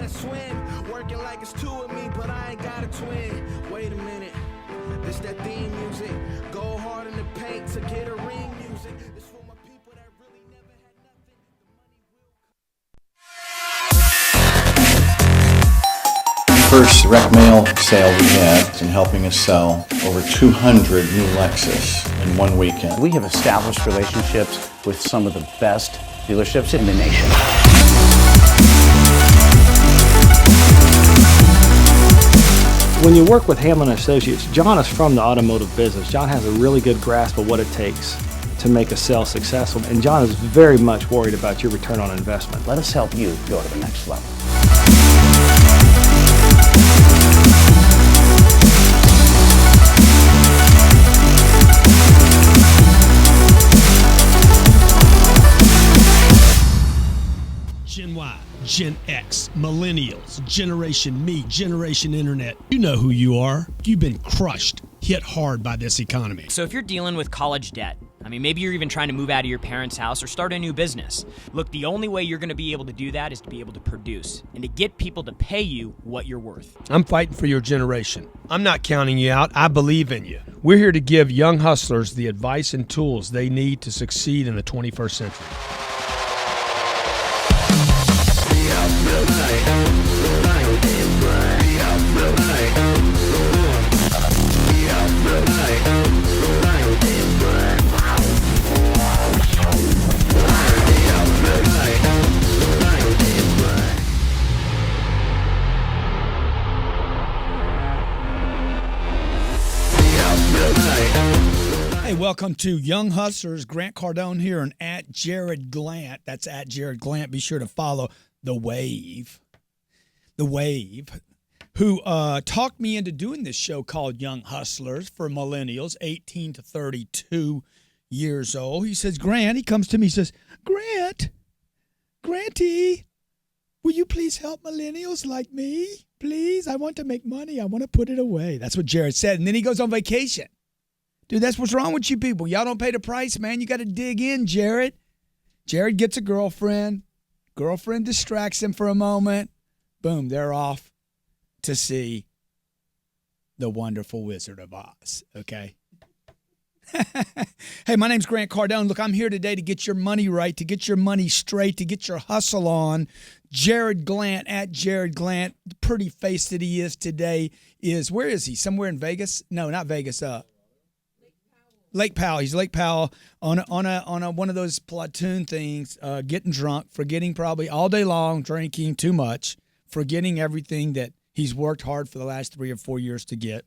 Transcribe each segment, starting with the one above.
trying to swim. Working like it's two of me, but I ain't got a twin. Wait a minute. This that theme music. Go hard in the paint to get a ring music. This for my people that really never had nothing. The money will First rec mail sale we had in helping us sell over 200 new Lexus in one weekend. We have established relationships with some of the best dealerships in the nation. When you work with Hamlin Associates, John is from the automotive business. John has a really good grasp of what it takes to make a sale successful, and John is very much worried about your return on investment. Let us help you go to the next level. Gen Y, Gen X, Millennials, Generation Me, Generation Internet. You know who you are. You've been crushed, hit hard by this economy. So if you're dealing with college debt, maybe you're even trying to move out of your parents' house or start a new business. Look, the only way you're going to be able to do that is to be able to produce and to get people to pay you what you're worth. I'm fighting for your generation. I'm not counting you out. I believe in you. We're here to give young hustlers the advice and tools they need to succeed in the 21st century. Hey, welcome to Young Hustlers. Grant Cardone here and at Jarrod Glant. That's at Jarrod Glant. Be sure to follow The Wave, who talked me into doing this show called Young Hustlers for millennials, 18 to 32 years old. He says, Grant, he comes to me, he says, Granty, will you please help millennials like me? Please, I want to make money. I want to put it away. That's what Jarrod said. And then he goes on vacation. Dude, that's what's wrong with you people. Y'all don't pay the price, man. You got to dig in, Jarrod. Jarrod gets a girlfriend. Girlfriend distracts him for a moment. Boom, they're off to see the wonderful Wizard of Oz, okay? Hey, my name's Grant Cardone. Look, I'm here today to get your money right, to get your money straight, to get your hustle on. Jarrod Glant, at Jarrod Glant, the pretty face that he is today is, where is he? Somewhere in Vegas? No, not Vegas. Lake Powell. He's Lake Powell on one of those platoon things, getting drunk, forgetting probably all day long, drinking too much, forgetting everything that he's worked hard for the last 3 or 4 years to get.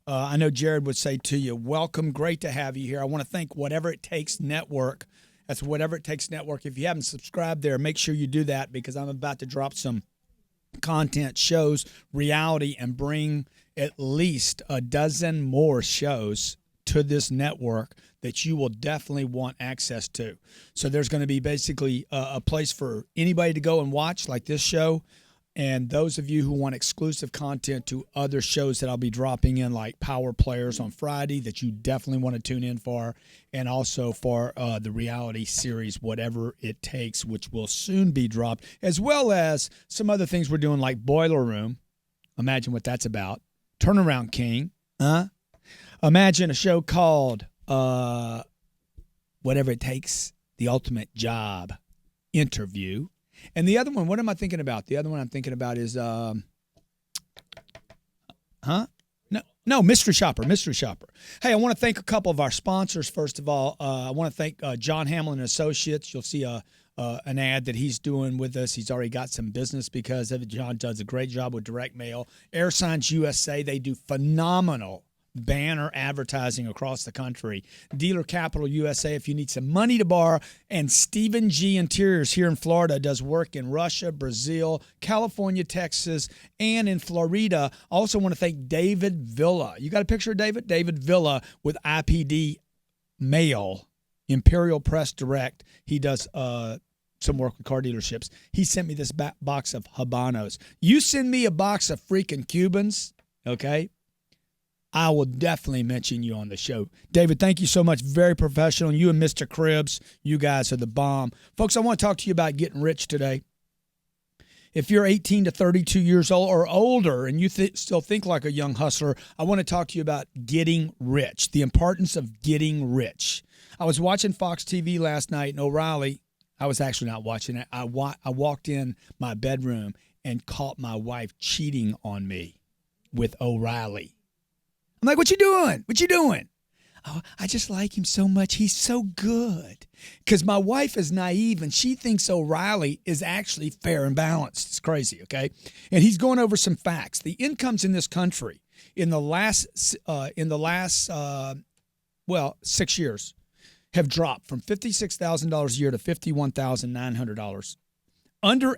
I know Jarrod would say to you, welcome, great to have you here. I want to thank Whatever It Takes Network. That's Whatever It Takes Network. If you haven't subscribed there, make sure you do that because I'm about to drop some content, shows, reality, and bring at least a dozen more shows to this network that you will definitely want access to. So there's going to be basically a place for anybody to go and watch, like this show, and those of you who want exclusive content to other shows that I'll be dropping in, like Power Players on Friday, that you definitely want to tune in for, and also for the reality series Whatever It Takes, which will soon be dropped, as well as some other things we're doing, like Boiler Room. Imagine what that's about. Turnaround King. Imagine a show called Whatever It Takes, The Ultimate Job Interview. And the other one, what am I thinking about? The other one I'm thinking about is, Mystery Shopper. Hey, I want to thank a couple of our sponsors, first of all. I want to thank John Hamlin and Associates. You'll see an ad that he's doing with us. He's already got some business because of it. John does a great job with direct mail. Air Signs USA, they do phenomenal banner advertising across the country. Dealer Capital USA, if you need some money to borrow. And Stephen G. Interiors here in Florida does work in Russia, Brazil, California, Texas, and in Florida. I also want to thank David Villa. You got a picture of David? David Villa with IPD Mail, Imperial Press Direct. He does some work with car dealerships. He sent me this box of Habanos. You send me a box of freaking Cubans, okay? I will definitely mention you on the show. David, thank you so much. Very professional. You and Mr. Cribbs, you guys are the bomb. Folks, I want to talk to you about getting rich today. If you're 18 to 32 years old or older and you still think like a young hustler, I want to talk to you about getting rich, the importance of getting rich. I was watching Fox TV last night in O'Reilly. I was actually not watching it. I walked in my bedroom and caught my wife cheating on me with O'Reilly. I'm like, what you doing? What you doing? Oh, I just like him so much. He's so good. Because my wife is naive, and she thinks O'Reilly is actually fair and balanced. It's crazy, okay? And he's going over some facts. The incomes in this country in the last 6 years have dropped from $56,000 a year to $51,900. Under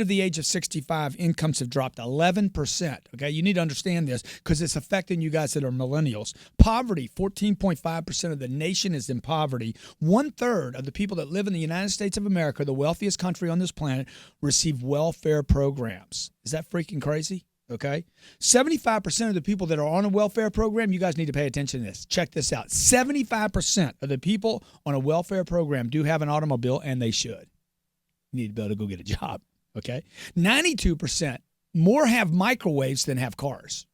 the age of 65, incomes have dropped 11%. Okay, you need to understand this because it's affecting you guys that are millennials. Poverty, 14.5% of the nation is in poverty. 1/3 of the people that live in the United States of America, the wealthiest country on this planet, receive welfare programs. Is that freaking crazy? Okay, 75% of the people that are on a welfare program, you guys need to pay attention to this. Check this out. 75% of the people on a welfare program do have an automobile, and they should. You need to be able to go get a job, okay? 92% more have microwaves than have cars.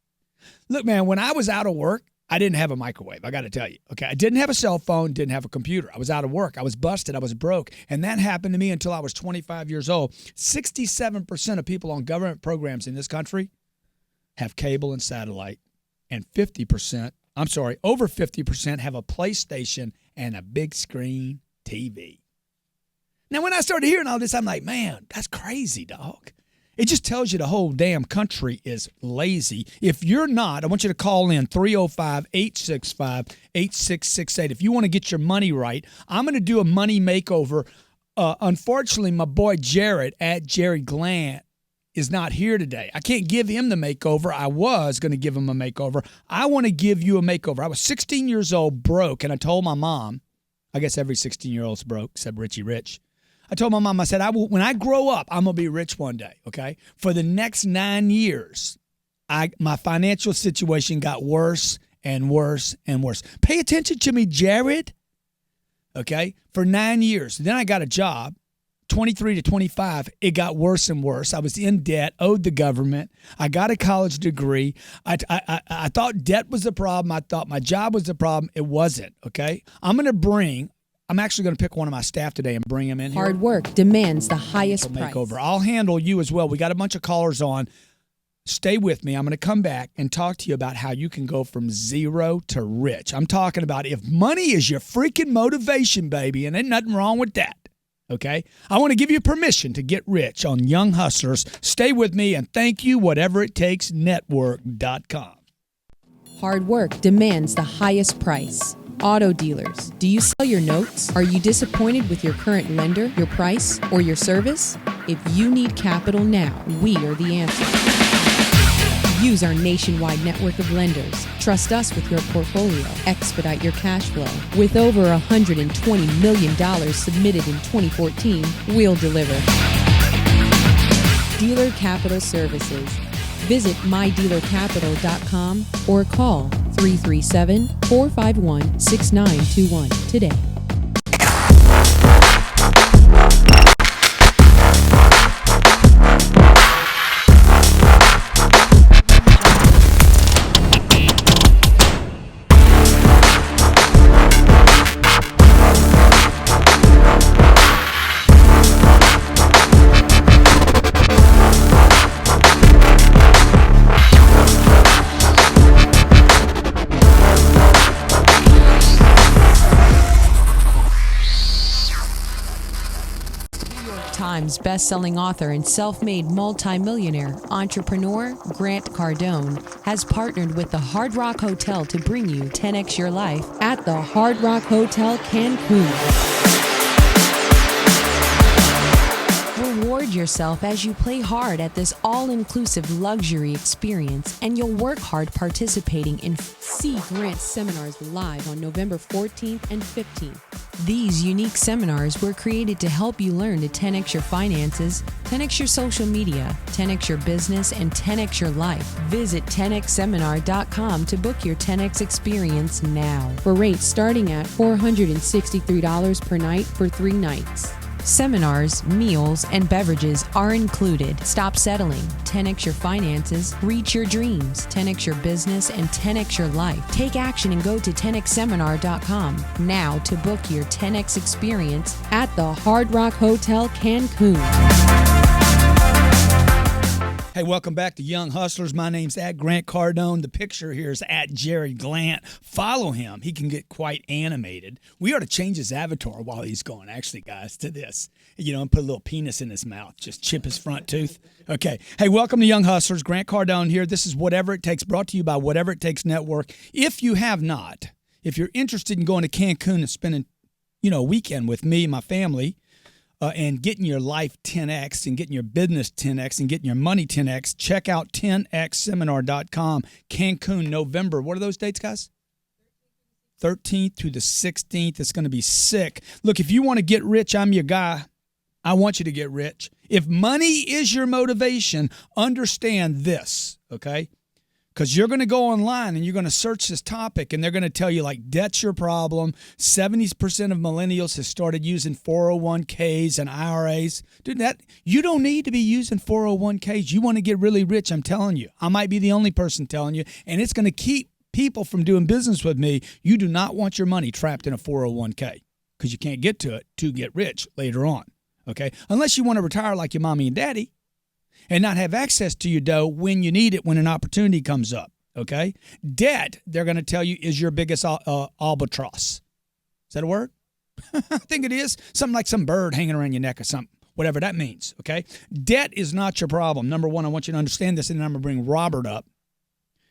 Look, man, when I was out of work, I didn't have a microwave, I got to tell you, okay? I didn't have a cell phone, didn't have a computer. I was out of work. I was busted. I was broke. And that happened to me until I was 25 years old. 67% of people on government programs in this country have cable and satellite. And over 50% have a PlayStation and a big screen TV. Now, when I started hearing all this, I'm like, man, that's crazy, dog. It just tells you the whole damn country is lazy. If you're not, I want you to call in 305-865-8668. If you want to get your money right, I'm going to do a money makeover. Unfortunately, my boy Jarrod at Jarrod Glant is not here today. I can't give him the makeover. I was going to give him a makeover. I want to give you a makeover. I was 16 years old, broke, and I told my mom, I guess every 16-year-old's broke, except Richie Rich. I told my mom, I said, when I grow up, I'm going to be rich one day, okay? For the next 9 years, my financial situation got worse and worse and worse. Pay attention to me, Jarrod, okay? For 9 years. Then I got a job, 23 to 25. It got worse and worse. I was in debt, owed the government. I got a college degree. I thought debt was the problem. I thought my job was the problem. It wasn't, okay? I'm actually going to pick one of my staff today and bring him in here. Hard work demands the highest price. Makeover. I'll handle you as well. We got a bunch of callers on. Stay with me. I'm going to come back and talk to you about how you can go from zero to rich. I'm talking about if money is your freaking motivation, baby, and ain't nothing wrong with that. Okay? I want to give you permission to get rich on Young Hustlers. Stay with me and thank you, whateverittakesnetwork.com. Hard work demands the highest price. Auto dealers. Do you sell your notes? Are you disappointed with your current lender, your price, or your service? If you need capital now, we are the answer. Use our nationwide network of lenders. Trust us with your portfolio. Expedite your cash flow. With over $120 million submitted in 2014, we'll deliver. Dealer Capital Services. Visit mydealercapital.com or call 337-451-6921 today. Times best-selling author and self-made multimillionaire entrepreneur Grant Cardone has partnered with the Hard Rock Hotel to bring you 10X Your Life at the Hard Rock Hotel Cancun. Reward yourself as you play hard at this all-inclusive luxury experience, and you'll work hard participating in See Grant seminars live on November 14th and 15th. These unique seminars were created to help you learn to 10X your finances, 10X your social media, 10X your business, and 10X your life. Visit 10xseminar.com to book your 10X experience now for rates starting at $463 per night for 3 nights. Seminars, meals, and beverages are included. Stop settling. 10x your finances, reach your dreams, 10x your business, and 10x your life. Take action and go to 10xseminar.com now to book your 10x experience at the Hard Rock Hotel Cancun. Hey, welcome back to Young Hustlers. My name's at Grant Cardone. The picture here is at Jarrod Glant. Follow him. He can get quite animated. We ought to change his avatar while he's going, actually, guys, to this. And put a little penis in his mouth. Just chip his front tooth. Okay. Hey, welcome to Young Hustlers. Grant Cardone here. This is Whatever It Takes, brought to you by Whatever It Takes Network. If you have not, if you're interested in going to Cancun and spending, a weekend with me and my family, and getting your life 10X and getting your business 10X and getting your money 10X, check out 10xseminar.com. Cancun, November. What are those dates, guys? 13th through the 16th. It's going to be sick. Look, if you want to get rich, I'm your guy. I want you to get rich. If money is your motivation, understand this, okay? Because you're going to go online and you're going to search this topic and they're going to tell you like debt's your problem. 70% of millennials have started using 401ks and IRAs. Dude, you don't need to be using 401ks. You want to get really rich, I'm telling you. I might be the only person telling you, and it's going to keep people from doing business with me. You do not want your money trapped in a 401k because you can't get to it to get rich later on, okay? Unless you want to retire like your mommy and daddy and not have access to your dough when you need it, when an opportunity comes up, okay? Debt, they're going to tell you, is your biggest albatross. Is that a word? I think it is. Something like some bird hanging around your neck or something, whatever that means, okay? Debt is not your problem. Number one, I want you to understand this, and then I'm going to bring Robert up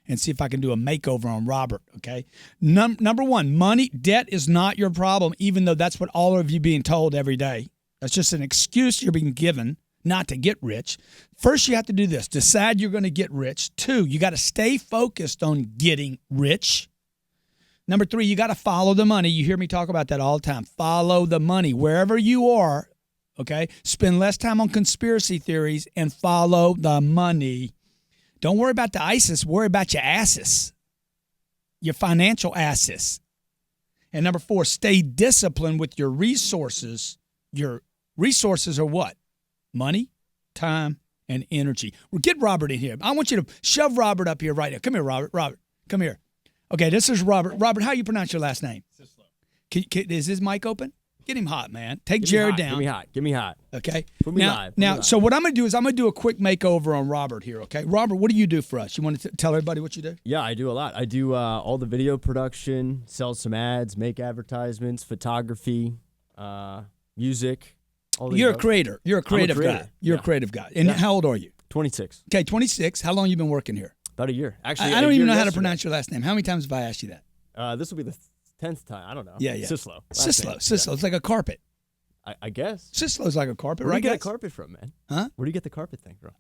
and see if I can do a makeover on Robert, okay? Number one, debt is not your problem, even though that's what all of you being told every day. That's just an excuse you're being given not to get rich. First, you have to do this. Decide you're going to get rich. 2, you got to stay focused on getting rich. Number 3, you got to follow the money. You hear me talk about that all the time. Follow the money. Wherever you are, okay, spend less time on conspiracy theories and follow the money. Don't worry about the ISIS. Worry about your asses, your financial asses. And number 4, stay disciplined with your resources. Your resources are what? Money, time, and energy. Well, get Robert in here. I want you to shove Robert up here right now. Come here, Robert. Robert, come here. Okay, this is Robert. Robert, how you pronounce your last name? Syslo. Is his mic open? Get him hot, man. Take Jarrod down. Give me hot. Okay. Put me live. Now, so what I'm going to do is I'm going to do a quick makeover on Robert here, okay? Robert, what do you do for us? You want to tell everybody what you do? Yeah, I do a lot. I do all the video production, sell some ads, make advertisements, photography, music. You're a creator. You're a creative guy. You're a cretive guy. And how old are you? 26. Okay, 26. How long you been working here? About a year. Actually, I don't even know how to pronounce your last name. How many times have I asked you that? This will be the 10th time. I don't know. Yeah. Syslo. Syslo. It's like a carpet. I guess. Syslo's like a carpet, Where right? do you get a carpet from, man? Huh? Where do you get the carpet thing from?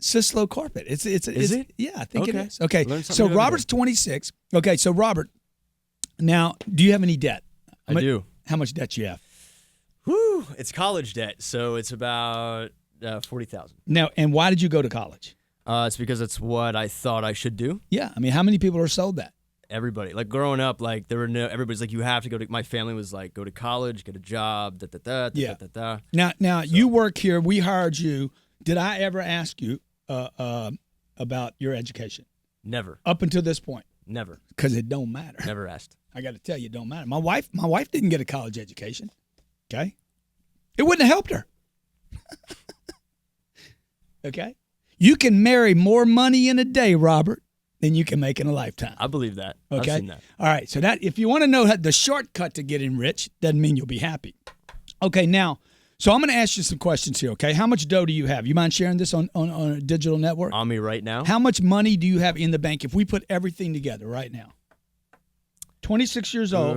Syslo carpet. Is it? Yeah, I think it is. Okay. So Robert's 26. Okay, so Robert, now, do you have any debt? I do. How much debt you have? Whew, it's college debt, so it's about $40,000. Now, and why did you go to college? It's because it's what I thought I should do. Yeah, I mean, how many people are sold that? Everybody. Like growing up, like everybody's like, you have to go to. My family was like, go to college, get a job. Now you work here. We hired you. Did I ever ask you about your education? Never. Up until this point. Never. Because it don't matter. Never asked. I got to tell you, it don't matter. My wife didn't get a college education. Okay, it wouldn't have helped her. Okay, you can marry more money in a day, Robert, than you can make in a lifetime. I believe that. Okay, I've seen that. All right. So that if you want to know the shortcut to getting rich, doesn't mean you'll be happy. Okay, now, so I'm going to ask you some questions here. Okay, how much dough do you have? You mind sharing this on a digital network? On me right now. How much money do you have in the bank if we put everything together right now? 26 years old.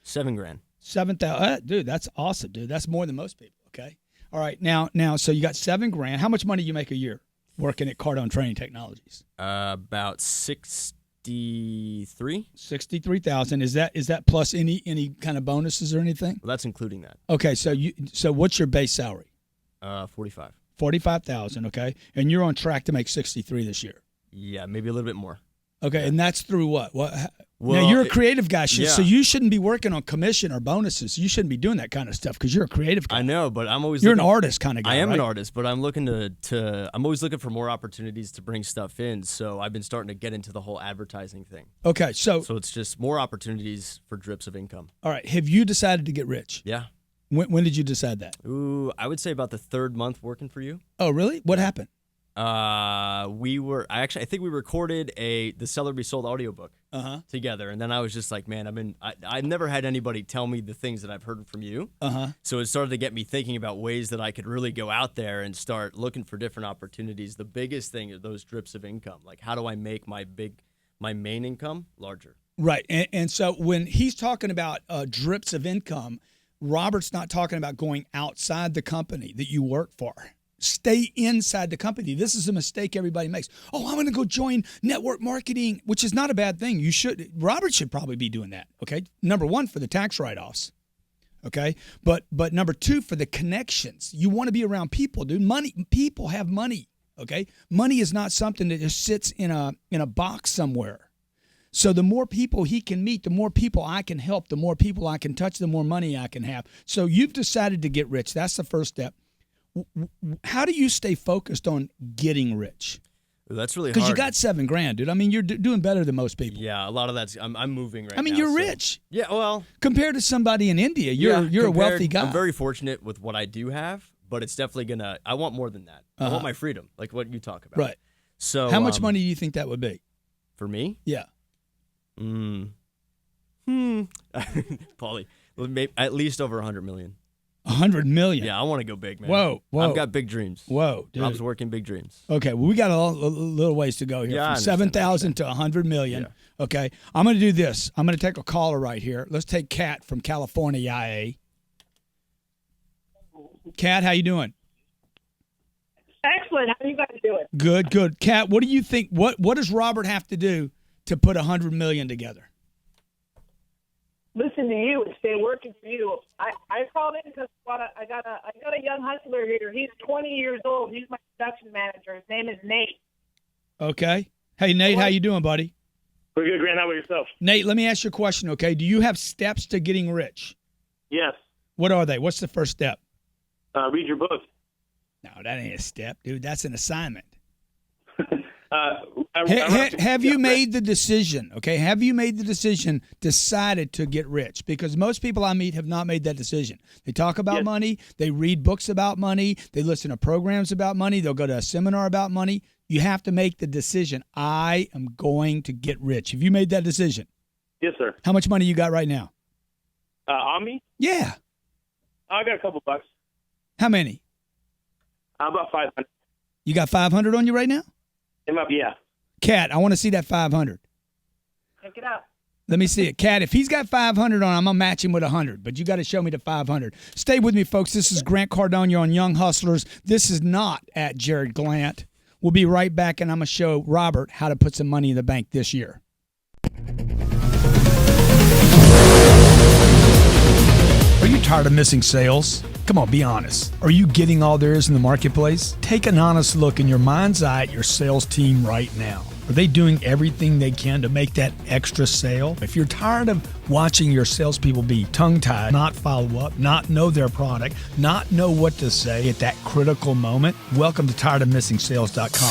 $7,000. 7,000. Dude, that's awesome, dude. That's more than most people. Okay. All right. Now, so you got $7,000. How much money do you make a year working at Cardone Training Technologies? About 63. 63,000. Is that plus any kind of bonuses or anything? Well, that's including that. Okay. So what's your base salary? 45. 45,000. Okay. And you're on track to make 63 this year. Yeah, maybe a little bit more. Okay. Yeah. And that's through what? Well, now, you're a creative guy, so yeah. you shouldn't be working on commission or bonuses. You shouldn't be doing that kind of stuff because you're a creative guy. I know, but I'm always You're looking, an artist kind of guy, I am right? an artist, but I'm looking I'm always looking for more opportunities to bring stuff in. So I've been starting to get into the whole advertising thing. Okay, so it's just more opportunities for drips of income. all right, have you decided to get rich? Yeah. When did you decide that? Ooh, I would say about the 3rd month working for you. Oh, really? What happened? I think we recorded the Celery Sold audiobook together, and then I was just like, man, I've never had anybody tell me the things that I've heard from you. So it started to get me thinking about ways that I could really go out there and start looking for different opportunities. The biggest thing are those drips of income. Like, how do I make my main income larger? Right, and so when he's talking about drips of income, Robert's not talking about going outside the company that you work for. Stay inside the company. This is a mistake everybody makes. Oh, I'm going to go join network marketing, which is not a bad thing. Robert should probably be doing that, okay? Number one, for the tax write-offs, okay? But number two, for the connections. You want to be around people, dude. People have money, okay? Money is not something that just sits in a box somewhere. So the more people he can meet, the more people I can help, the more people I can touch, the more money I can have. So you've decided to get rich. That's the first step. How do you stay focused on getting rich? That's really hard. Because you got $7,000, dude. I mean, you're doing better than most people. Yeah, a lot of that's I'm moving right now. I mean, you're so- rich. Yeah, well, Compared to somebody in India, you're a wealthy guy. I'm very fortunate with what I do have, but it's definitely I want more than that. I want my freedom, like what you talk about. Right. So how much money do you think that would be? for me? Yeah. Paulie, maybe at least over 100 million. 100 million. Yeah, I want to go big, man. Whoa. I've got big dreams. Whoa, dude. Rob's working big dreams. Okay, well, we got a little ways to go here. Yeah, I From understand, 7,000 to 100 million. Yeah. Okay, I'm going to do this. I'm going to take a caller right here. Let's take Kat from California, IA. Kat, how you doing? Excellent. How are you guys doing? Good, good. Kat, what do you think? What does Robert have to do to put 100 million together? Listen to you and stay working for you. I called in because I got a young hustler here. He's 20 years old. He's my production manager. His name is Nate. Okay. Hey, Nate, how you doing, buddy? We're good, Grant. How about yourself? Nate, let me ask you a question, okay? Do you have steps to getting rich? Yes. What are they? What's the first step? Read your book. No, that ain't a step, dude. That's an assignment. Have you made the decision, okay? Have you made the decision, decided to get rich? Because most people I meet have not made that decision. They talk about money. They read books about money. They listen to programs about money. They'll go to a seminar about money. You have to make the decision. I am going to get rich. Have you made that decision? Yes, sir. How much money you got right now? On me? Yeah. I got a couple bucks. How many? About 500. You got 500 on you right now? Yeah. Kat, I want to see that 500. Check it out. Let me see it. Kat, if he's got 500 on, I'm going to match him with 100, but you got to show me the 500. Stay with me, folks. This is Grant Cardone. You're on Young Hustlers. This is not at Jarrod Glant. We'll be right back, and I'm going to show Robert how to put some money in the bank this year. Are you tired of missing sales? Come on, be honest. Are you getting all there is in the marketplace? Take an honest look in your mind's eye at your sales team right now. Are they doing everything they can to make that extra sale? If you're tired of watching your salespeople be tongue-tied, not follow up, not know their product, not know what to say at that critical moment, welcome to tiredofmissingsales.com.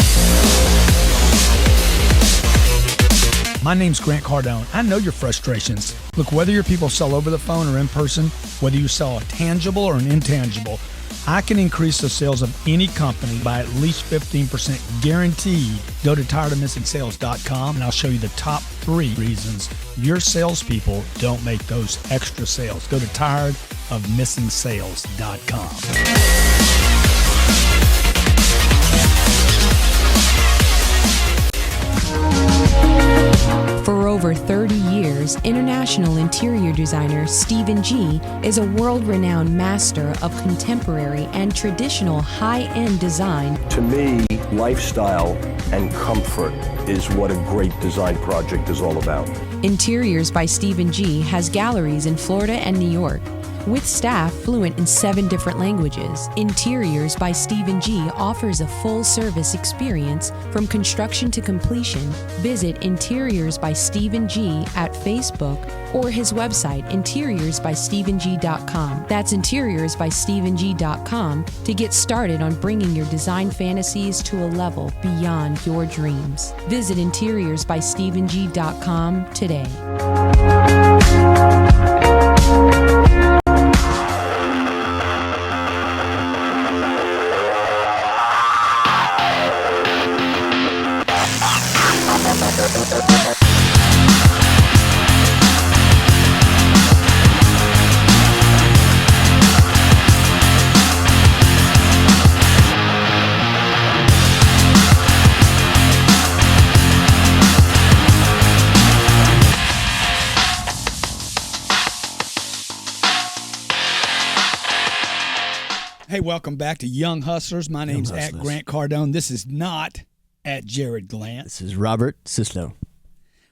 My name's Grant Cardone. I know your frustrations. Look, whether your people sell over the phone or in person, whether you sell a tangible or an intangible, I can increase the sales of any company by at least 15% guaranteed. Go to tiredofmissingsales.com and I'll show you the top 3 reasons your salespeople don't make those extra sales. Go to tiredofmissingsales.com. For over 30 years, international interior designer Stephen G. is a world-renowned master of contemporary and traditional high-end design. To me, lifestyle and comfort is what a great design project is all about. Interiors by Stephen G. has galleries in Florida and New York. With staff fluent in 7 different languages, Interiors by Stephen G offers a full-service experience from construction to completion. Visit Interiors by Stephen G at Facebook or his website, interiorsbystephenG.com. That's interiorsbystephenG.com to get started on bringing your design fantasies to a level beyond your dreams. Visit interiorsbystephenG.com today. Hey, welcome back to Young Hustlers. My name's at Grant Cardone. This is not at Jarrod Glant. This is Robert Syslo.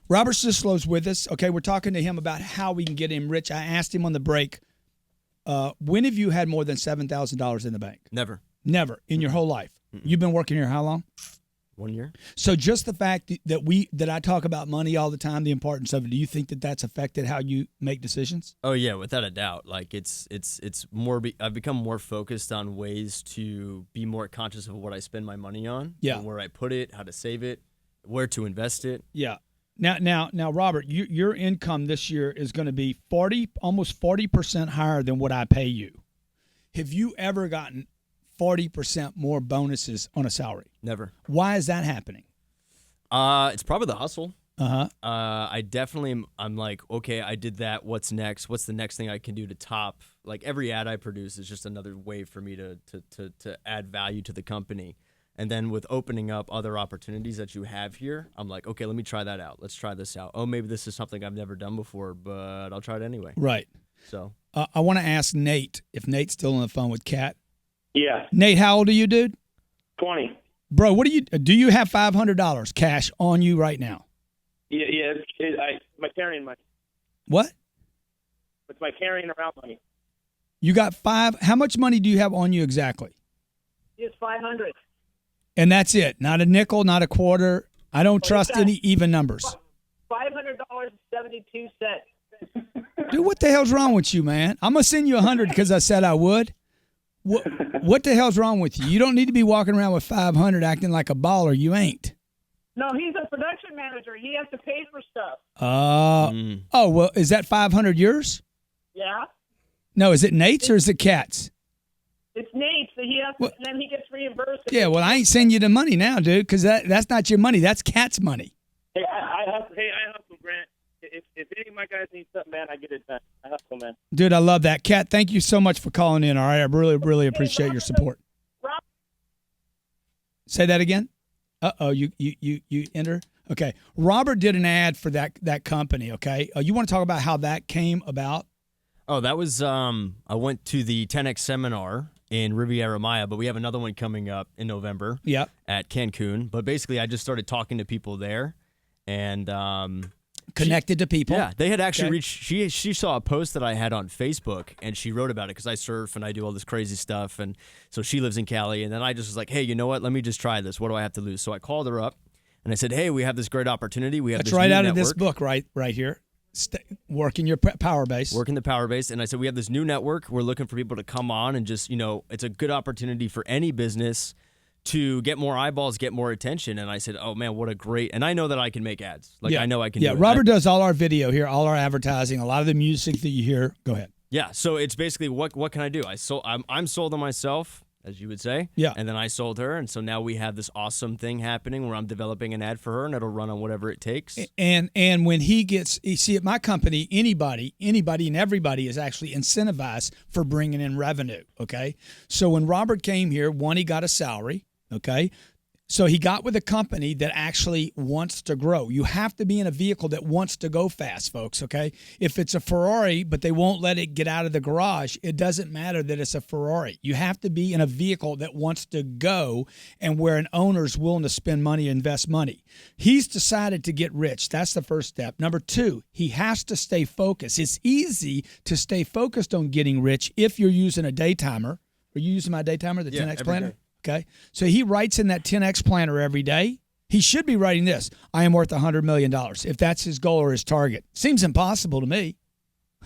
Robert Syslo's with us. Okay, we're talking to him about how we can get him rich. I asked him on the break, when have you had more than $7,000 in the bank? Never. Never in your whole life. You've been working here how long? 1 year. So just the fact that I talk about money all the time, the importance of it, do you think that that's affected how you make decisions? Oh yeah, without a doubt. Like it's more. I've become more focused on ways to be more conscious of what I spend my money on. Yeah. And where I put it, how to save it, where to invest it. Yeah. Now, Robert, your income this year is going to be almost 40% higher than what I pay you. Have you ever gotten 40% more bonuses on a salary? Never. Why is that happening? It's probably the hustle. Uh-huh. I definitely I'm like, okay, I did that. What's next? What's the next thing I can do to top? Like every ad I produce is just another way for me to add value to the company. And then with opening up other opportunities that you have here, I'm like, okay, let me try that out. Let's try this out. Oh, maybe this is something I've never done before, but I'll try it anyway. Right. So I want to ask Nate if Nate's still on the phone with Kat. Yeah. Nate, how old are you, dude? 20. Bro, what do you have $500 cash on you right now? Yeah. My carrying money. What? It's my carrying around money. You got how much money do you have on you exactly? It's 500. And that's it. Not a nickel, not a quarter. I don't trust any even numbers. $500.72. Dude, what the hell's wrong with you, man? I'm going to send you 100 because I said I would. What the hell's wrong with you? You don't need to be walking around with 500 acting like a baller. You ain't. No, he's a production manager. He has to pay for stuff. Oh, well, is that 500 yours? Yeah. No, is it Nate's or is it Kat's? It's Nate's. So he has to, and then he gets reimbursed. Yeah, well, I ain't sending you the money now, dude, because that's not your money. That's Kat's money. Hey, I hustle, Grant. If any of my guys need something, man, I get it done. I hustle, man. Dude, I love that. Kat, thank you so much for calling in, all right? I really, really appreciate your support. Say that again? Uh-oh, you enter? Okay. Robert did an ad for that company, okay? You want to talk about how that came about? Oh, that was I went to the 10X seminar in Riviera Maya, but we have another one coming up in November at Cancun. But basically, I just started talking to people there and connected to people. Yeah, they had actually reached. She saw a post that I had on Facebook, and she wrote about it because I surf and I do all this crazy stuff, and so she lives in Cali. And then I just was like, hey, you know what? Let me just try this. What do I have to lose? So I called her up, and I said, hey, we have this great opportunity. We have That's this right new out network. of this book, right here. Working your power base. Working the power base. And I said, we have this new network. We're looking for people to come on and just, it's a good opportunity for any business to get more eyeballs, get more attention. And I said, oh, man, what a great. And I know that I can make ads. I know I can do it. Robert does all our video here, all our advertising, a lot of the music that you hear. Go ahead. Yeah. So it's basically what can I do? I'm sold on myself, as you would say. Yeah. And then I sold her. And so now we have this awesome thing happening where I'm developing an ad for her and it'll run on whatever it takes. And when you see at my company, anybody and everybody is actually incentivized for bringing in revenue. Okay. So when Robert came here, one, he got a salary. Okay. So he got with a company that actually wants to grow. You have to be in a vehicle that wants to go fast, folks, okay? If it's a Ferrari, but they won't let it get out of the garage, it doesn't matter that it's a Ferrari. You have to be in a vehicle that wants to go and where an owner's willing to spend money, invest money. He's decided to get rich. That's the first step. Number 2, he has to stay focused. It's easy to stay focused on getting rich if you're using a day timer. Are you using my day timer, the 10X planner? Day. Okay. So he writes in that 10X planner every day. He should be writing this: I am worth $100 million, if that's his goal or his target. Seems impossible to me.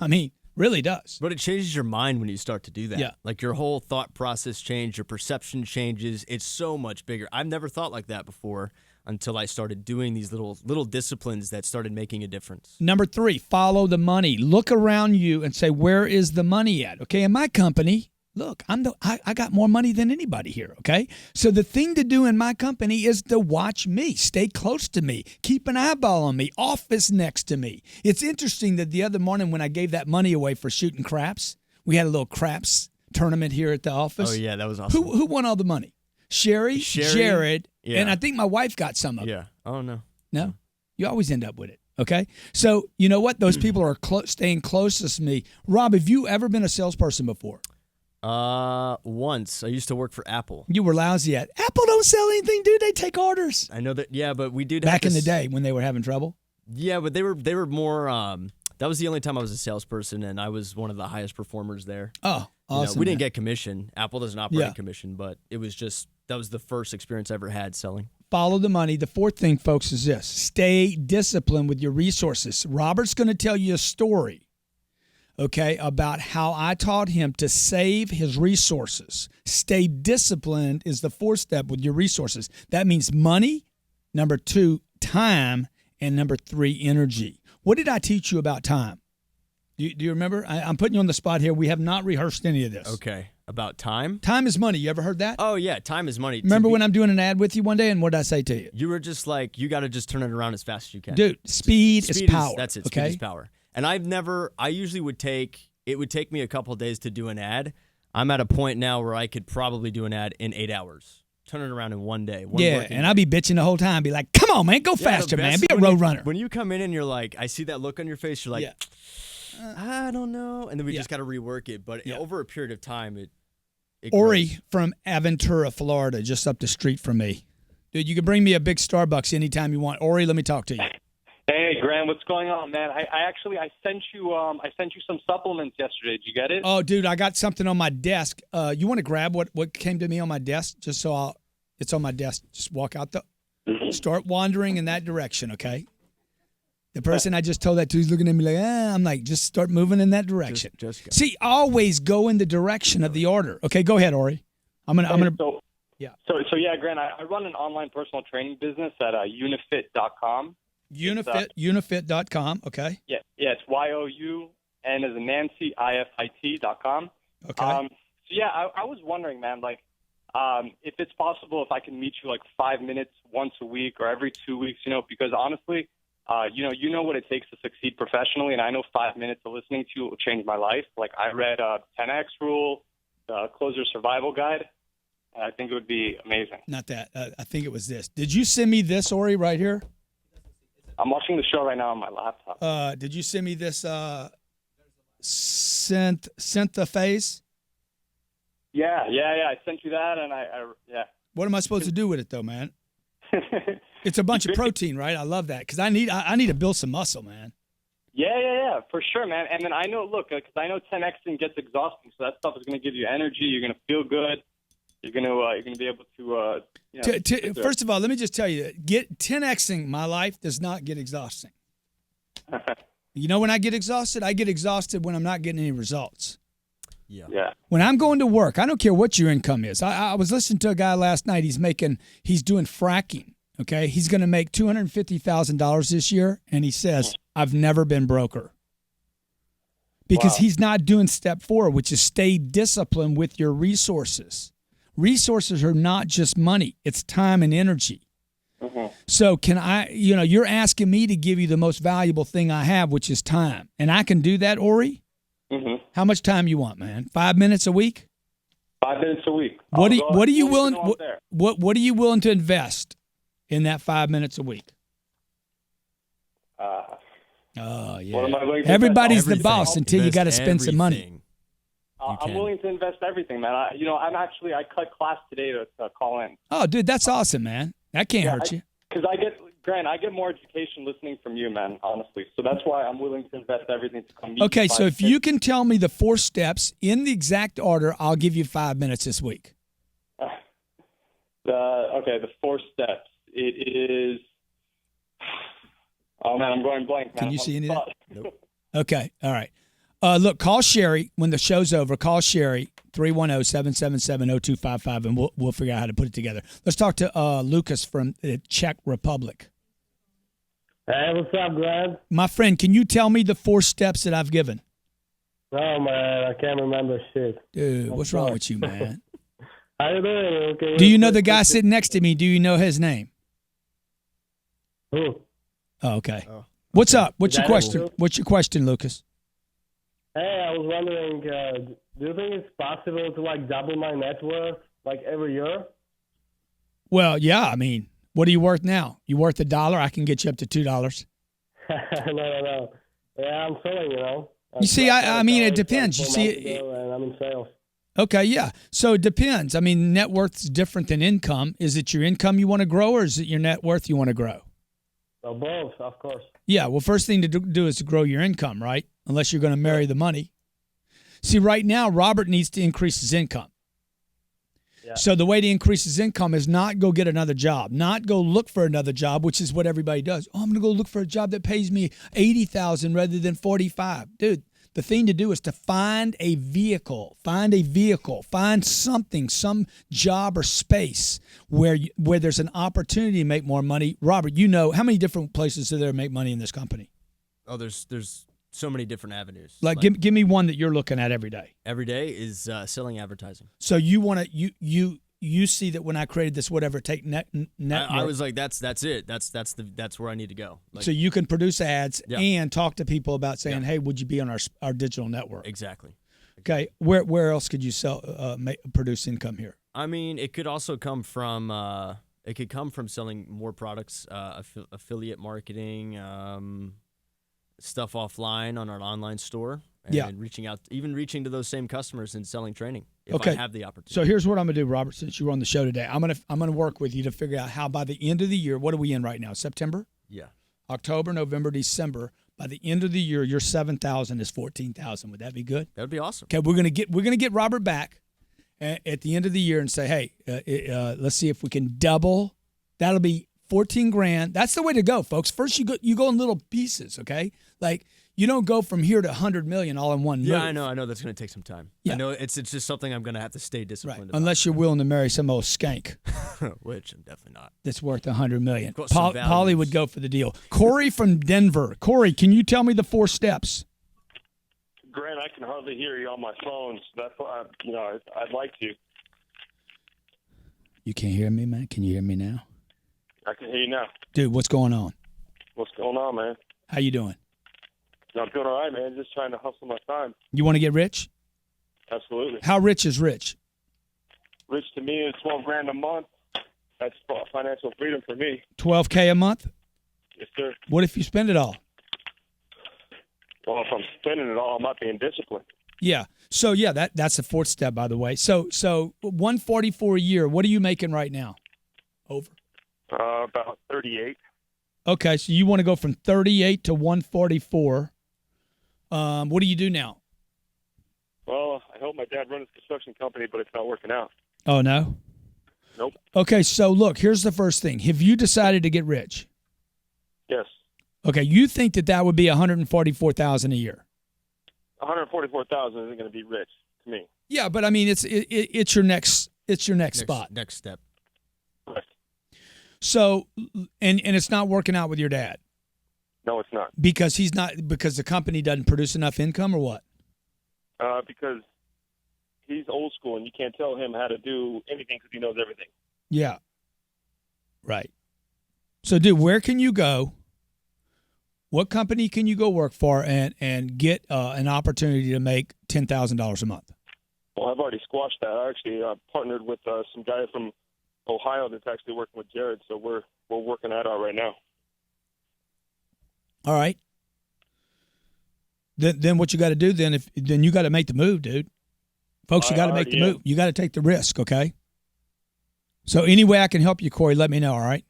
I mean, really does. But it changes your mind when you start to do that. Yeah. Like your whole thought process changes, your perception changes. It's so much bigger. I've never thought like that before until I started doing these little disciplines that started making a difference. Number 3, follow the money. Look around you and say, where is the money at? Okay, in my company, look, I got more money than anybody here, okay? So the thing to do in my company is to watch me, stay close to me, keep an eyeball on me, office next to me. It's interesting that the other morning when I gave that money away for shooting craps, we had a little craps tournament here at the office. Oh, yeah, that was awesome. Who won all the money? Sherry, Jarrod, and I think my wife got some of it. Yeah. Oh, no. No? You always end up with it, okay? So you know what? Those people are staying closest to me. Rob, have you ever been a salesperson before? Once. I used to work for Apple. You were lousy at Apple. Don't sell anything, dude. They take orders. I know that. Yeah, but we did back in the day when they were having trouble. Yeah, but they were more. That was the only time I was a salesperson, and I was one of the highest performers there. Oh, awesome! We didn't get commission. Apple doesn't operate commission, but it was just that was the first experience I ever had selling. Follow the money. The 4th thing, folks, is this: stay disciplined with your resources. Robert's going to tell you a story. Okay, about how I taught him to save his resources. Stay disciplined is the 4th step with your resources. That means money, number 2, time, and number 3, energy. What did I teach you about time? Do you remember? I'm putting you on the spot here. We have not rehearsed any of this. Okay, about time? Time is money. You ever heard that? Oh, yeah, time is money. Remember when I'm doing an ad with you one day, and what did I say to you? You were just like, you got to just turn it around as fast as you can. Dude, speed is power. That's it, okay? Speed is power. And I usually would take me a couple of days to do an ad. I'm at a point now where I could probably do an ad in 8 hours. Turn it around in one day. And I'll be bitching the whole time. Be like, come on, man, go faster, man. Be a road runner. When you come in and you're like, I see that look on your face, you're like, I don't know. And then we just got to rework it. But over a period of time, it Ori grows. from Aventura, Florida, just up the street from me. Dude, you can bring me a big Starbucks anytime you want. Ori, let me talk to you. Hey, Grant, what's going on, man? I sent you some supplements yesterday. Did you get it? Oh, dude, I got something on my desk. You want to grab what came to me on my desk, just so it's on my desk. Just walk out start wandering in that direction, okay? The person I just told that to is looking at me like, I'm like, just start moving in that direction. Just go. See, always go in the direction of the order. Okay, go ahead, Ori. I'm gonna. So yeah, Grant, I run an online personal training business at unifit.com. Unifit.com, okay. Yeah, it's YOUN as in Nancy, IFIT.com. Okay. I was wondering, man, like, if it's possible if I can meet you like 5 minutes once a week or every 2 weeks, because honestly, you know what it takes to succeed professionally, and I know 5 minutes of listening to you will change my life. Like, I read 10X Rule, the Closer Survival Guide, and I think it would be amazing. Not that. I think it was this. Did you send me this, Ori, right here? I'm watching the show right now on my laptop. Did you send me this Synthophase? Yeah. I sent you that, and yeah. What am I supposed to do with it, though, man? It's a bunch of protein, right? I love that because I need to build some muscle, man. Yeah, for sure, man. And then I know, look, because I know 10Xing gets exhausting, so that stuff is going to give you energy. You're going to feel good. You're going to be able to. First of all, let me just tell you, 10Xing my life does not get exhausting. You know when I get exhausted? I get exhausted when I'm not getting any results. Yeah. When I'm going to work, I don't care what your income is. I was listening to a guy last night. He's doing fracking. Okay, he's going to make $250,000 this year, and he says, "I've never been broker." Because he's not doing step 4, which is stay disciplined with your resources. Resources are not just money; it's time and energy. Mm-hmm. So can I? You're asking me to give you the most valuable thing I have, which is time, and I can do that, Ori. Mm-hmm. How much time you want, man? 5 minutes a week? 5 minutes a week. What are you willing? There. What are you willing to invest in that 5 minutes a week? Oh yeah. What am I willing to Everybody's invest? the boss until you got to spend some money. I'm willing to invest everything, man. I cut class today to call in. Oh, dude, that's awesome, man. That can't hurt you. Because Grant, I get more education listening from you, man, honestly. So that's why I'm willing to invest everything to come meet you. Okay, so if you can tell me the 4 steps in the exact order, I'll give you 5 minutes this week. The 4 steps. It is. Oh man, I'm going blank. Man. Can you see any of that? Nope. Okay, all right. Look, call Sherry when the show's over. Call Sherry 310-777-0255, and we'll figure out how to put it together. Let's talk to Lucas from the Czech Republic. Hey, what's up, Grant? My friend, can you tell me the 4 steps that I've given? Oh man, I can't remember shit. Dude, what's wrong with you, man? How you doing? Okay. Do you know the guy sitting next to me? Do you know his name? Who? Oh, okay. What's up? What's your question? Who? What's your question, Lucas? Hey, I was wondering, do you think it's possible to double my net worth every year? Well, yeah. I mean, what are you worth now? You worth $1? I can get you up to $2. No. Yeah, I'm selling. You see, I mean, it depends. You see, and I'm in sales. Okay, yeah. So it depends. I mean, net worth is different than income. Is it your income you want to grow, or is it your net worth you want to grow? So both, of course. Yeah, well, first thing to do is to grow your income, right? Unless you're going to marry the money. See, right now, Robert needs to increase his income. Yeah. So the way to increase his income is not go get another job, not go look for another job, which is what everybody does. Oh, I'm going to go look for a job that pays me $80,000 rather than $45,000. Dude, the thing to do is to find a vehicle, find something, some job or space where there's an opportunity to make more money. Robert, you know, how many different places are there to make money in this company? Oh, there's so many different avenues. Give me one that you're looking at every day. Every day is selling advertising. So you want to you see that when I created this whatever take net I was like that's it. That's where I need to go. So you can produce ads Yeah. and talk to people about saying, "Hey, would you be on our digital network?" Exactly. Okay. Where else could you produce income here? I mean, it could also come from selling more products, affiliate marketing, stuff offline on our online store, and reaching to those same customers and selling training if I have the opportunity. So here's what I'm gonna do, Robert. Since you were on the show today, I'm gonna work with you to figure out how by the end of the year, what are we in right now? September? Yeah. October, November, December. By the end of the year, your 7,000 is 14,000. Would that be good? That would be awesome. Okay, we're gonna get Robert back at the end of the year and say, hey, let's see if we can double. That'll be $14,000. That's the way to go, folks. First, you go in little pieces. Okay, you don't go from here to $100 million all in one move. Yeah, I know that's going to take some time. Yeah. I know it's just something I'm going to have to stay disciplined about. Unless you're willing to marry some old skank. Which I'm definitely not. That's worth $100 million. Polly Polly would go for the deal. Corey from Denver. Corey, can you tell me the 4 steps? Grant, I can hardly hear you on my phone, so that's why I'd like to. You can't hear me, man? Can you hear me now? I can hear you now. Dude, what's going on? What's going on, man? How you doing? I'm doing all right, man. Just trying to hustle my time. You want to get rich? Absolutely. How rich is rich? Rich to me is $12,000 a month. That's financial freedom for me. $12K a month? Yes, sir. What if you spend it all? Well, if I'm spending it all, I'm not being disciplined. Yeah. So that's the 4th step, by the way. So $144 a year. What are you making right now? Over. About 38. Okay, so you want to go from 38 to 144. What do you do now? Well, I help my dad run his construction company, but it's not working out. Oh, no? Nope. Okay, so look, here's the first thing. Have you decided to get rich? Yes. Okay, you think that would be $144,000 a year? $144,000 isn't going to be rich to me. Yeah, but I mean, it's your next spot. Next step. Correct. So, and it's not working out with your dad? No, it's not. Because the company doesn't produce enough income, or what? Because he's old school, and you can't tell him how to do anything because he knows everything. Yeah. Right. So, dude, where can you go? What company can you go work for and get an opportunity to make $10,000 a month? Well, I've already squashed that. I actually partnered with some guy from Ohio that's actually working with Jarrod, so we're working that out right now. All right. Then what you got to do then you got to make the move, dude. Folks, you got to make the move. You got to take the risk, okay? So any way I can help you, Corey, let me know, all right?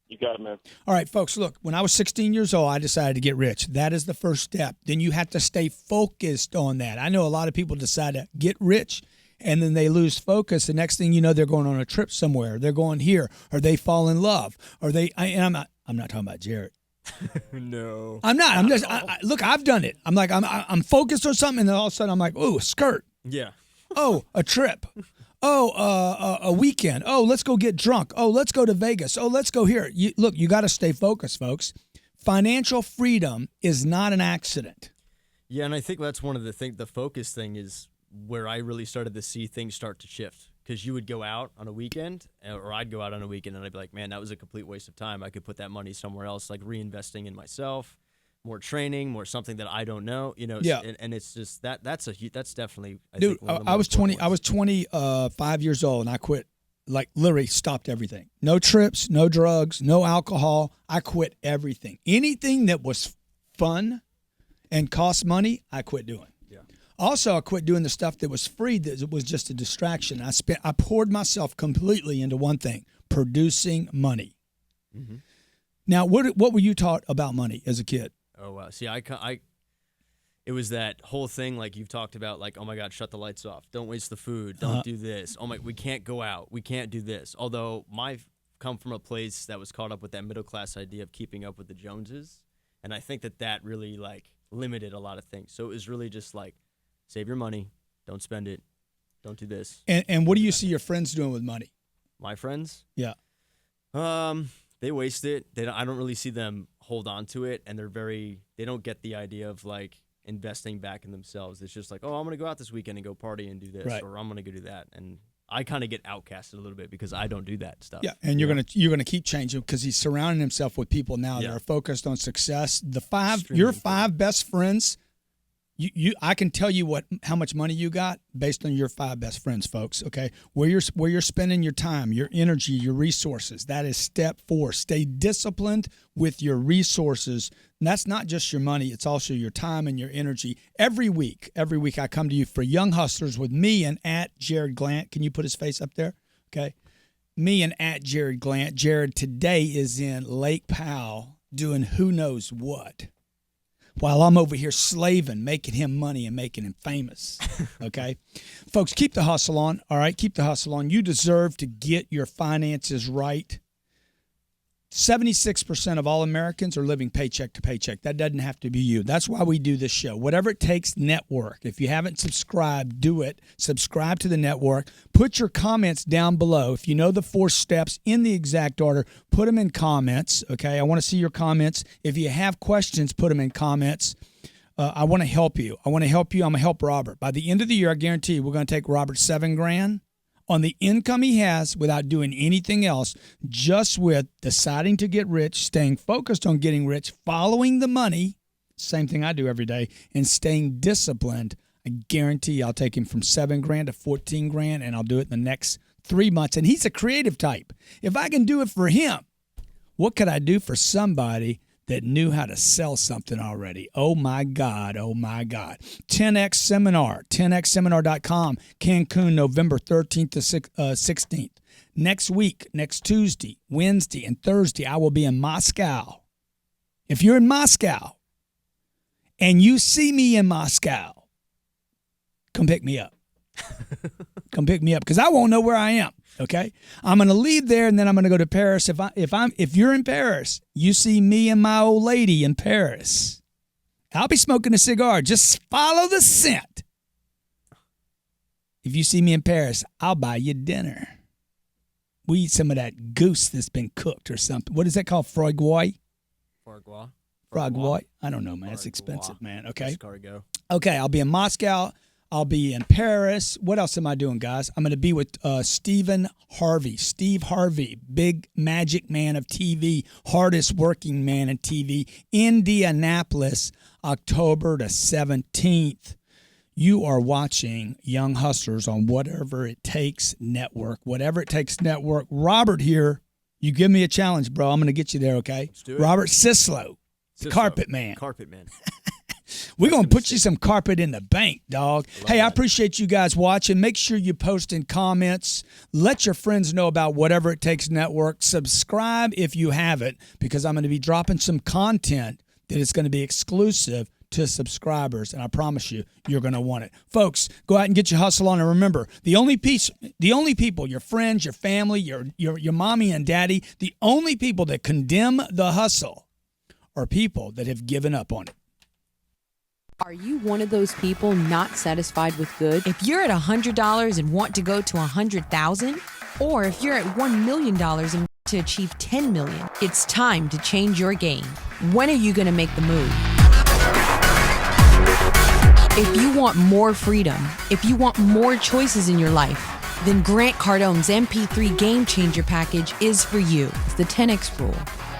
You got it, man. All right, folks, look, when I was 16 years old, I decided to get rich. That is the first step. Then you have to stay focused on that. I know a lot of people decide to get rich, and then they lose focus. The next thing you know, they're going on a trip somewhere. They're going here, or they fall in love, or I'm not talking about Jarrod. No. I'm not. I'm just, look, I've done it. I'm like, I'm focused on something, and then all of a sudden I'm like, ooh, a skirt. Yeah. Oh, a trip. Oh, a weekend. Oh, let's go get drunk. Oh, let's go to Vegas. Oh, let's go here. You got to stay focused, folks. Financial freedom is not an accident. Yeah, and I think that's one of the focus thing is where I really started to see things start to shift. Because you would go out on a weekend, or I'd go out on a weekend, and I'd be like, man, that was a complete waste of time. I could put that money somewhere else, like reinvesting in myself, more training, more something that I don't know, Yeah. And it's just that's definitely Dude, I was 25 years old, and I quit. Like literally stopped everything. No trips, no drugs, no alcohol. I quit everything. Anything that was fun and cost money, I quit doing. Yeah. Also, I quit doing the stuff that was free, that was just a distraction. I poured myself completely into one thing: producing money. Mm-hmm. Now, what were you taught about money as a kid? Oh, wow. See, it was that whole thing like you've talked about, like, oh, my God, shut the lights off. Don't waste the food. Don't do this. Oh, we can't go out. We can't do this. Although I've come from a place that was caught up with that middle-class idea of keeping up with the Joneses, and I think that really, like, limited a lot of things. So it was really just, like, save your money. Don't spend it. Don't do this. And what do you see your friends doing with money? My friends? Yeah. They waste it. I don't really see them hold on to it, and they don't get the idea of like investing back in themselves. It's just like, oh, I'm gonna go out this weekend and go party and do this, right, or I'm gonna go do that, and I kind of get outcasted a little bit because I don't do that stuff. Yeah, and you're gonna keep changing because he's surrounding himself with people now that are focused on success. Your five best friends. I can tell you how much money you got based on your five best friends, folks. Okay, where you're spending your time, your energy, your resources. That is step 4. Stay disciplined with your resources. And that's not just your money; it's also your time and your energy. Every week, I come to you for Young Hustlers with me and at Jarrod Glant. Can you put his face up there? Okay, me and at Jarrod Glant. Jarrod today is in Lake Powell doing who knows what, while I'm over here slaving, making him money and making him famous, okay? Folks, keep the hustle on, all right? Keep the hustle on. You deserve to get your finances right. 76% of all Americans are living paycheck to paycheck. That doesn't have to be you. That's why we do this show. Whatever it takes, network. If you haven't subscribed, do it. Subscribe to the network. Put your comments down below. If you know the 4 steps in the exact order, put them in comments, okay? I want to see your comments. If you have questions, put them in comments. I want to help you. I'm going to help Robert. By the end of the year, I guarantee you, we're going to take Robert $7,000 on the income he has without doing anything else, just with deciding to get rich, staying focused on getting rich, following the money, same thing I do every day, and staying disciplined. I guarantee I'll take him from $7,000 to $14,000, and I'll do it in the next 3 months. And he's a creative type. If I can do it for him, what could I do for somebody that knew how to sell something already? Oh, my God. Oh, my God. 10X Seminar, 10xseminar.com, Cancun, November 13th to 16th. Next week, next Tuesday, Wednesday, and Thursday, I will be in Moscow. If you're in Moscow and you see me in Moscow, come pick me up. Come pick me up because I won't know where I am. Okay, I'm going to leave there and then I'm going to go to Paris. If you're in Paris, you see me and my old lady in Paris, I'll be smoking a cigar. Just follow the scent. If you see me in Paris, I'll buy you dinner. We eat some of that goose that's been cooked or something. What is that called? Froigoi? Froigoi? I don't know, man. It's expensive, man. Okay. Escargot. Okay, I'll be in Moscow. I'll be in Paris. What else am I doing, guys? I'm going to be with Steve Harvey, big magic man of TV, hardest working man in TV, Indianapolis, October the 17th. You are watching Young Hustlers on Whatever It Takes Network. Whatever It Takes Network. Robert here. You give me a challenge, bro. I'm going to get you there, okay? Let's do it. Robert Syslo, Carpet Man. Carpet Man. We're going to put you some carpet in the bank, dog. Hey, I appreciate you guys watching. Make sure you post in comments. Let your friends know about Whatever It Takes Network. Subscribe if you haven't, because I'm going to be dropping some content that is going to be exclusive to subscribers, and I promise you, you're going to want it. Folks, go out and get your hustle on, and remember, the only people, your friends, your family, your mommy and daddy, the only people that condemn the hustle are people that have given up on it. Are you one of those people not satisfied with good? If you're at $100 and want to go to $100,000, or if you're at $1 million and want to achieve $10 million, it's time to change your game. When are you going to make the move? If you want more freedom, if you want more choices in your life, then Grant Cardone's MP3 Game Changer package is for you. It's the 10X rule.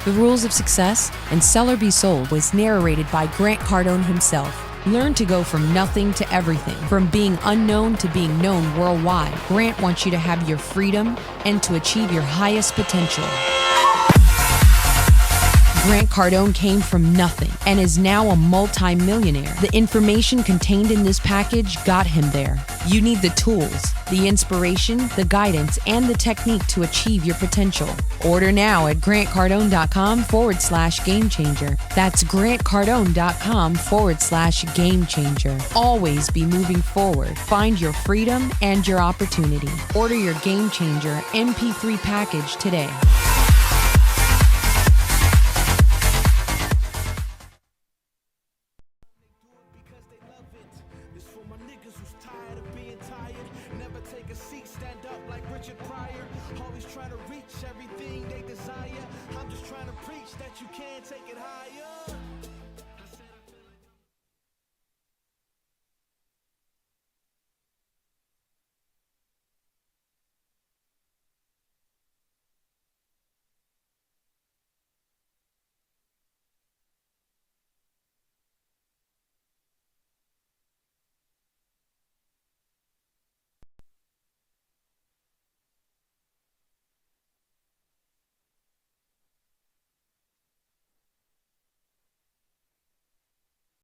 The Rules of Success and Sell or Be Sold was narrated by Grant Cardone himself. Learn to go from nothing to everything, from being unknown to being known worldwide. Grant wants you to have your freedom and to achieve your highest potential. Grant Cardone came from nothing and is now a multi-millionaire. The information contained in this package got him there. You need the tools, the inspiration, the guidance, and the technique to achieve your potential. Order now at grantcardone.com/game changer. That's grantcardone.com/game changer. Always be moving forward. Find your freedom and your opportunity. Order your Game Changer MP3 package today. Everything they desire. I'm just trying to preach that you can take it higher.